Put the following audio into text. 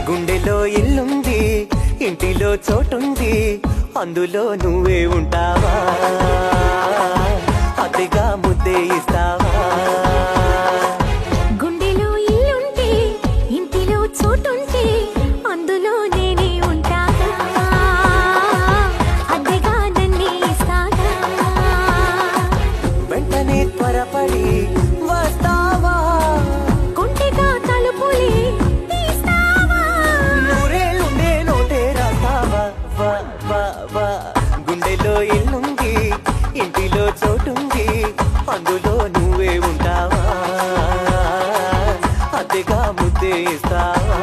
గుండెలో ఇల్లుంది, ఇంటిలో చోటుంది, అందులో నువ్వే ఉంటావా? అతిగా ముద్దే ఇస్తావా? గుండెలో ఇల్లుంటే ఇంటిలో చోటుంటే అందులో నేనే ఉంటాగా, అద్దెగా నన్నే ఇస్తాగా. వెంటనే త్వరపడి వస్తావా? కొంటెగా తలుపులే తీస్తావా? నూరేళ్ళుండే నోటే రాస్తావా? వా వా వా. గుండెలో ఇల్లుంది, ఇంటిలో చోటుంది, అందులో నువ్వే ఉంటావా? అతిగా ముద్దే ఇస్తావా?